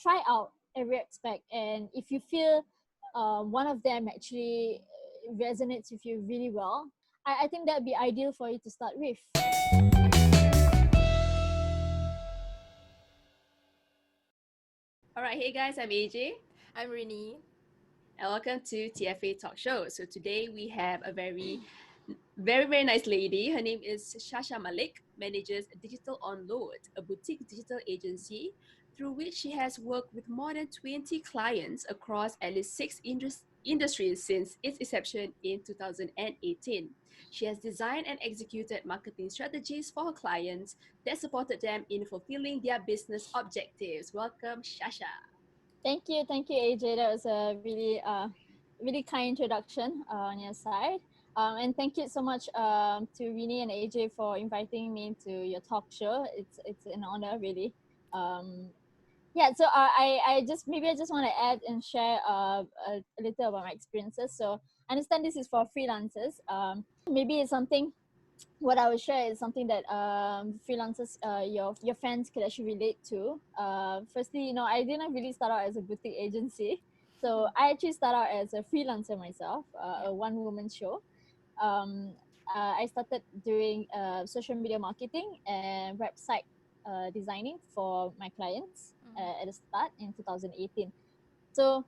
try out every aspect, and if you feel one of them actually resonates with you really well, I think that'd be ideal for you to start with. All right, hey guys, I'm AJ. I'm Rini. And welcome to TFA Talkshow. So today we have a very nice lady. Her name is Shasha Malik, manages Digital Onload, a boutique digital agency through which she has worked with more than 20 clients across at least six industries since its inception in 2018. She has designed and executed marketing strategies for her clients that supported them in fulfilling their business objectives. Welcome, Shasha. Thank you, AJ. That was a really kind introduction on your side. And thank you so much to Rini and AJ for inviting me to your talk show. It's an honor, really. Yeah, so I just want to add and share a little about my experiences. So I understand this is for freelancers. Maybe it's something, what I would share is something that freelancers, your fans could actually relate to. Firstly, I didn't really start out as a boutique agency. So I actually started out as a freelancer myself, a one-woman show. I started doing social media marketing and website designing for my clients at the start in 2018. So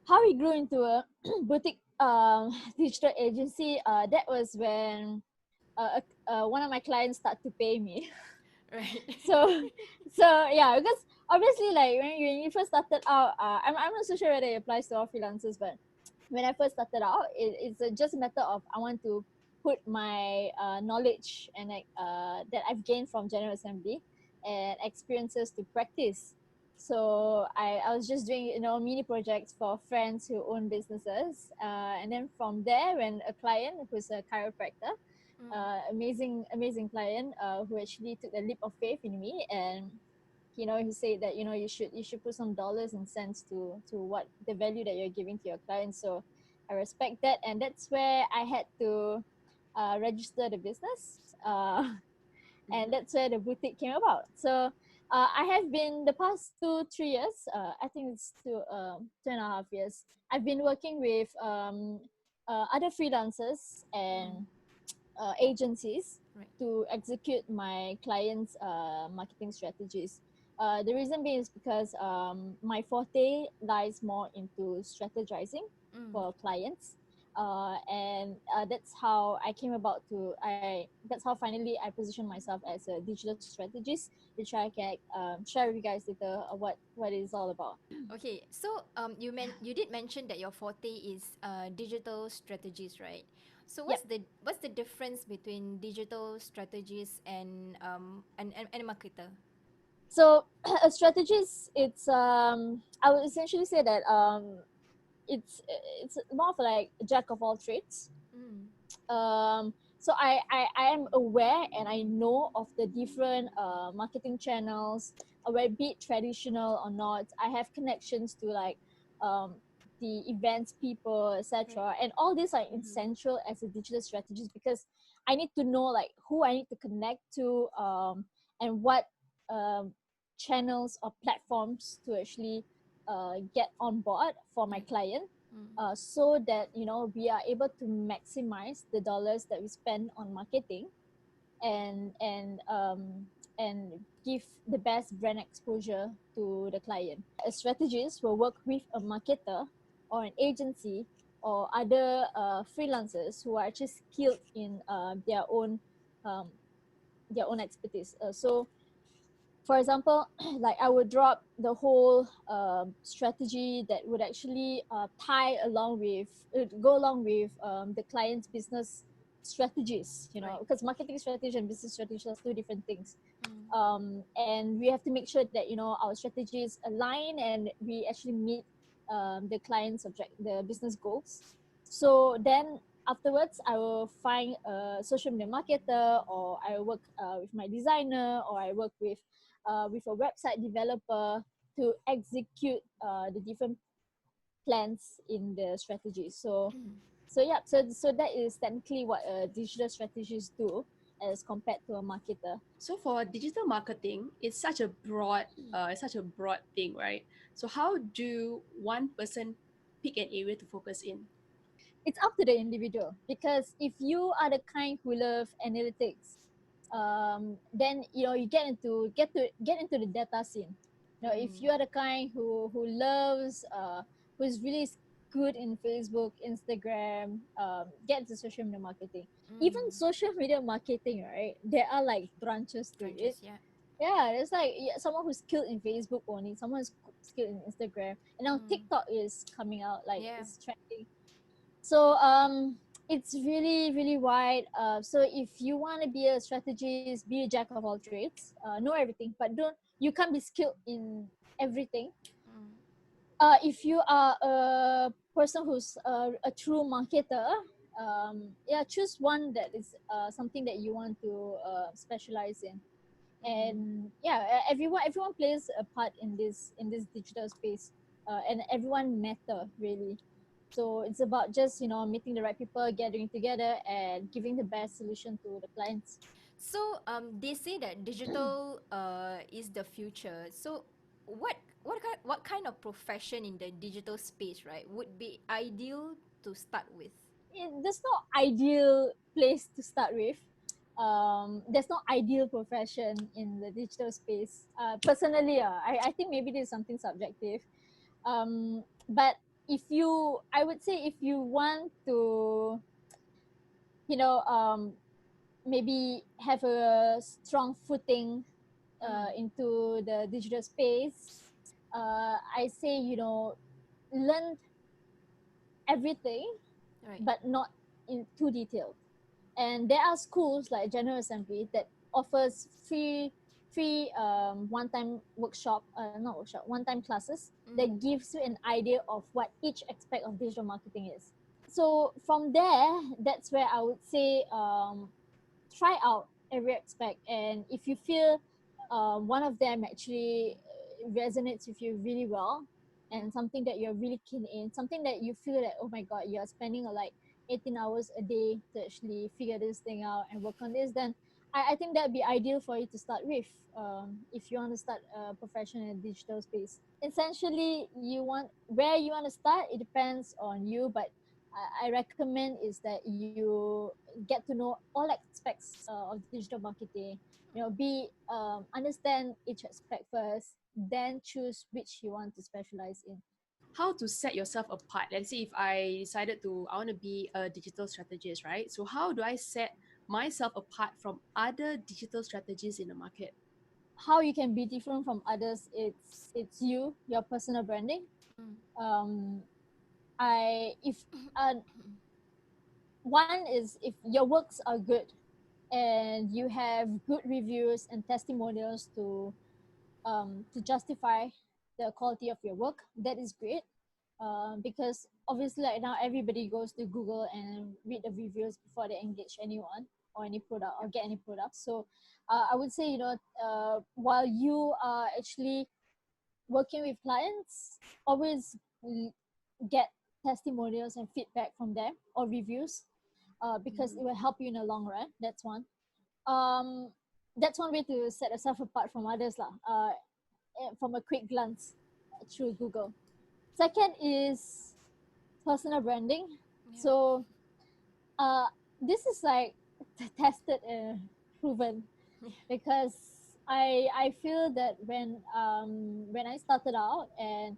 how we grew into a boutique digital agency, that was when one of my clients started to pay me. Right. So yeah, because obviously, like when you first started out, I'm not so sure whether it applies to all freelancers, but when I first started out, it's just a matter of I want to put my knowledge and that I've gained from General Assembly and experiences to practice. So I was just doing mini projects for friends who own businesses, and then from there, when a client who's a chiropractor, amazing client who actually took a leap of faith in me, and he said that you should put some dollars and cents to what the value that you're giving to your clients. So I respect that, and that's where I had to register the business, and that's where the boutique came about. So I have been the past 2-3 years, I think it's 2.5 years, I've been working with other freelancers and agencies Right. to execute my clients' marketing strategies. The reason being is because my forte lies more into strategizing for clients, and that's how I came about to. That's how finally I positioned myself as a digital strategist, which I can share with you guys later what it's all about. Okay, so you did mention that your forte is digital strategies, right? So Yep. what's the difference between digital strategies and and a marketer? So a strategist, it's I would essentially say that it's it's more of like a jack of all trades. Mm. So I am aware and I know of the different marketing channels, whether be it traditional or not. I have connections to like um, the events people, etc. And all these are essential as a digital strategist, because I need to know like who I need to connect to, and what um, channels or platforms to actually get on board for my client, so that we are able to maximize the dollars that we spend on marketing, and and give the best brand exposure to the client. A strategist will work with a marketer or an agency or other freelancers who are actually skilled in um, their own expertise. So for example, like I would drop the whole strategy that would actually go along with the client's business strategies, Right. because marketing strategy and business strategy are two different things. And we have to make sure that our strategies align and we actually meet the business goals. So then afterwards, I will find a social media marketer, or I work with my designer, or I work with a website developer to execute the different plans in the strategy. So yeah, so that is technically what digital strategists do. as compared to a marketer. So for digital marketing, it's such a broad thing, right? So how do one person pick an area to focus in? It's up to the individual, because if you are the kind who love analytics, then you get into the data scene. If Mm. you are the kind who loves who's really good in Facebook, Instagram, get into social media marketing. Even Mm. social media marketing, right, there are like branches to it. Branches, yeah. Yeah, there's like, yeah, someone who's skilled in Facebook only, someone who's skilled in Instagram, and now Mm. TikTok is coming out, like Yeah. it's trending. So it's really really wide. So if you want to be a strategist, be a jack of all trades, know everything, but don't you can't be skilled in everything. Mm. If you are a person who's a true marketer, yeah, choose one that is something that you want to specialize in. Mm. And yeah, everyone plays a part in this digital space, and everyone matter really. So it's about just meeting the right people, gathering together, and giving the best solution to the clients. So they say that digital is the future. So what what kind of profession in the digital space, right, would be ideal to start with? There's no ideal place to start with. There's no ideal profession in the digital space. Personally, I think maybe this is something subjective. But I would say, if you want to, you know, maybe have a strong footing Mm. into the digital space, I say, learn everything, Right. but not in too detailed. And there are schools like General Assembly that offers free one time workshop, not workshop, one time classes that Mm. gives you an idea of what each aspect of digital marketing is. So from there, that's where I would say, try out every aspect, and if you feel one of them actually resonates with you really well, and something that you're really keen in, something that you feel that, oh my god, you're spending like 18 hours a day to actually figure this thing out and work on this, then I think that'd be ideal for you to start with. If you want to start a profession in digital space, essentially, where you want to start, it depends on you, but I recommend is that you get to know all aspects of digital marketing. Be understand each aspect first, then choose which you want to specialize in. How to set yourself apart? Let's say if I decided I want to be a digital strategist, right? So how do I set myself apart from other digital strategists in the market? How you can be different from others? It's your personal branding. Mm. Um, I if One is, if your works are good and you have good reviews and testimonials to justify the quality of your work, that is great. Because obviously, like now, everybody goes to Google and read the reviews before they engage anyone or any product or get any product. So I would say, while you are actually working with clients, always get testimonials and feedback from them, or reviews, because it Mhm. will help you in the long run. That's one. Um, that's one way to set yourself apart from others, lah. From a quick glance through Google. Second is personal branding. Yeah. So uh, this is like tested and proven, Yeah. because I feel that when I started out, and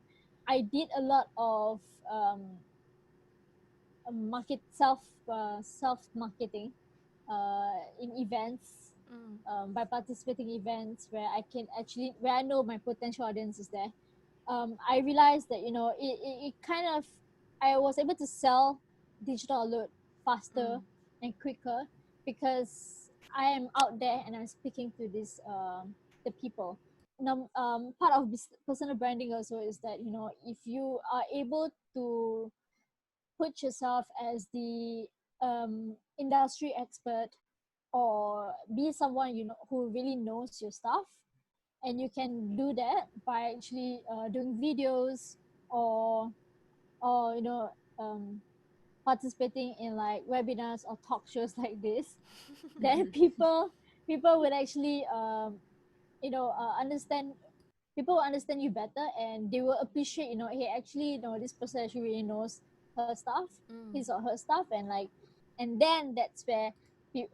I did a lot of um, self marketing in events, Mm. by participating events where I know my potential audience is there. I realized that it kind of, I was able to sell digital alert faster Mm. and quicker, because I am out there and I'm speaking to the people. Part of personal branding also is that, if you are able to put yourself as the industry expert, or be someone who really knows your stuff, and you can do that by actually doing videos, or or um, participating in like webinars or talk shows like this, then people would actually understand, people will understand you better, and they will appreciate, hey, actually, this person actually really knows her stuff, Mm. his or her stuff. And like, and then that's where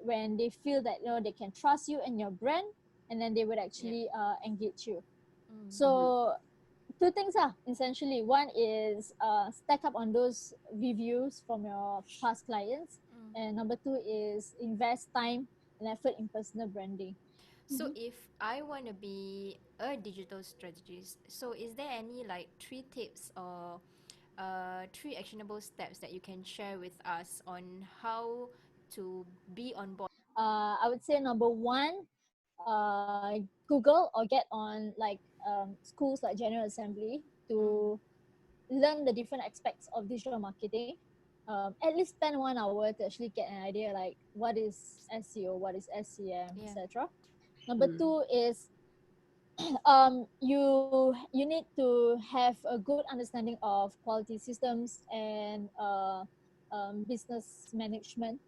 when they feel that they can trust you and your brand, and then they would Yeah. actually engage you. Mm. Mm-hmm. So two things are essentially, one is stack up on those reviews from your past clients, Mm. and number two is invest time and effort in personal branding. So if I want to be a digital strategist, so is there any like three tips or three actionable steps that you can share with us on how to be on board? I would say number one, Google or get on like schools like General Assembly Mm. to learn the different aspects of digital marketing. At least spend 1 hour to actually get an idea like what is SEO, what is SEM, Yeah. etc. Number Mm. two is you need to have a good understanding of quality systems and business management,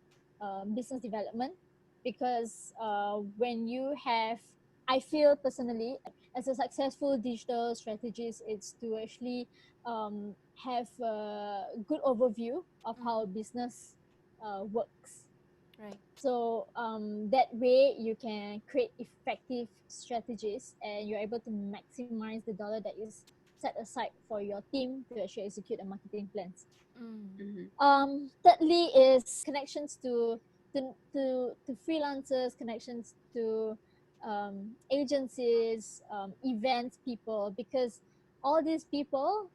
business development, because when you have, I feel personally, as a successful digital strategist, it's to actually have a good overview of how Mm. business works. Right. So that way you can create effective strategies, and you're able to maximize the dollar that is set aside for your team to actually execute the marketing plans. Mm. Mm-hmm. Thirdly is connections to freelancers, connections to agencies, events people, because all these people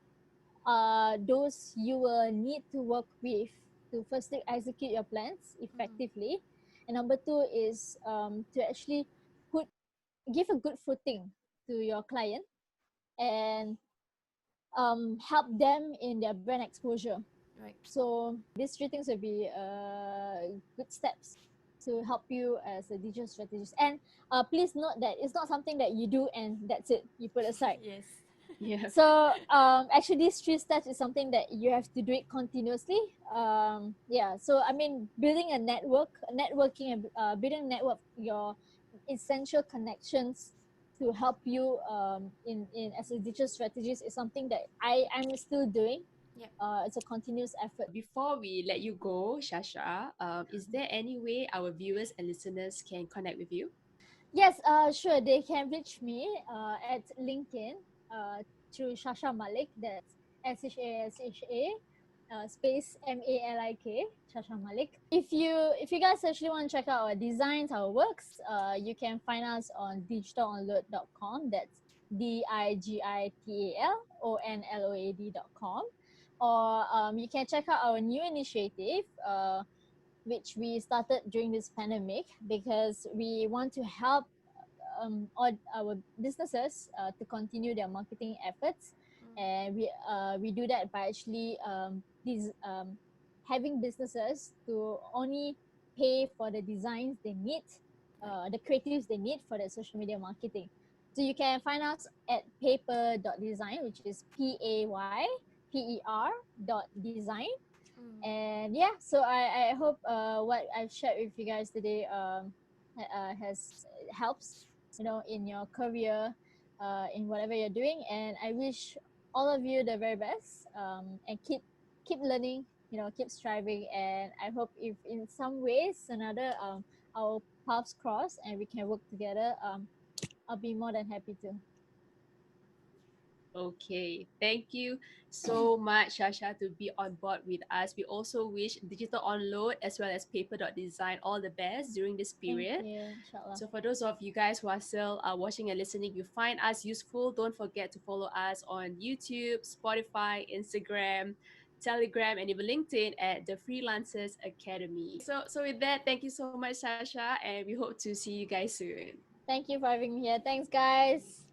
those you will need to work with to firstly execute your plans Mm. effectively, and number two is to actually put give a good footing to your client, and help them in their brand exposure. Right. So these three things will be good steps to help you as a digital strategist. And please note that it's not something that you do and that's it, you put aside. Yes. Yeah. So actually, these three steps is something that you have to do it continuously. Yeah. So I mean, building a network, networking, and building a network, your essential connections to help you in as a digital strategist is something that I'm still doing. Yep. It's a continuous effort. Before we let you go, Shasha, is there any way our viewers and listeners can connect with you? Yes, sure. They can reach me at LinkedIn through Shasha Malik. That's SHASHA space MALIK, Shasha Malik. If you guys actually want to check out our designs, our works, you can find us on digitalonload.com. That's digitalonload.com. Or you can check out our new initiative, which we started during this pandemic, because we want to help all our businesses to continue their marketing efforts. Mm. And we do that by actually having businesses to only pay for the designs they need, Right. the creatives they need for their social media marketing. So you can find us at paper.design, which is PAYPER.design. Mm. And yeah, so I hope what I've shared with you guys today has helps, in your career, in whatever you're doing. And I wish all of you the very best, and keep learning, keep striving. And I hope if in some ways another our paths cross and we can work together, I'll be more than happy to. Okay, thank you so much, Shasha, to be on board with us. We also wish Digital Onload as well as Paper.design all the best during this Thank period. you, inshallah. So, for those of you guys who are still watching and listening, you find us useful, don't forget to follow us on YouTube, Spotify, Instagram, Telegram, and even LinkedIn at the Freelancers Academy. So with that, thank you so much, Sasha, and we hope to see you guys soon. Thank you for having me here. Thanks, guys.